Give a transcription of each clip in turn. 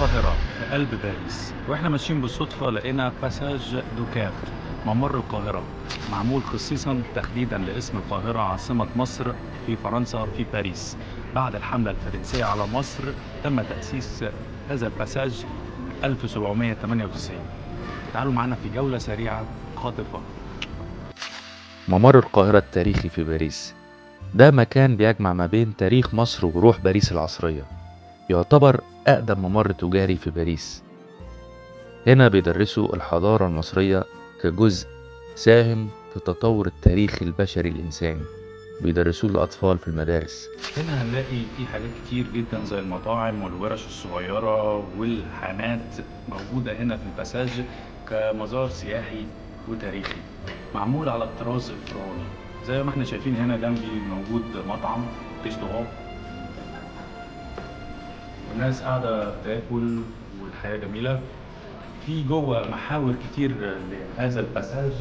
القاهرة في قلب باريس، واحنا ماشيين بالصدفة لقينا باساج دوكاف، ممر القاهرة، معمول خصيصا تخليدا لاسم القاهرة عاصمة مصر في فرنسا في باريس. بعد الحملة الفرنسية على مصر تم تأسيس هذا الباساج 1798. تعالوا معنا في جولة سريعة خاطفة. ممر القاهرة التاريخي في باريس ده مكان بيجمع ما بين تاريخ مصر وروح باريس العصرية. يعتبر أقدم ممر تجاري في باريس. هنا بيدرسوا الحضارة المصرية كجزء ساهم في التطور التاريخي البشري الإنساني، بيدرسوه للأطفال في المدارس. هنا هنلاقي في حاجات كتير جدا زي المطاعم والورش الصغيرة والحانات موجودة هنا في الباساج كمزار سياحي وتاريخي معمول على الطراز الفرعوني. زي ما احنا شايفين هنا جنبي موجود مطعم ريستوران، والناس قاعدة تاكل والحياة جميلة. في جوه محاور كتير لهذا الباساج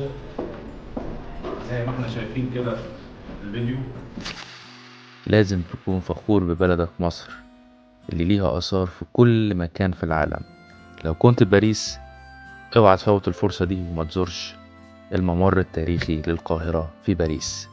زي ما احنا شايفين كده في الفيديو. لازم تكون فخور ببلدك مصر اللي ليها آثار في كل مكان في العالم. لو كنت باريس اوعى تفوت الفرصة دي وما تزورش الممر التاريخي للقاهرة في باريس.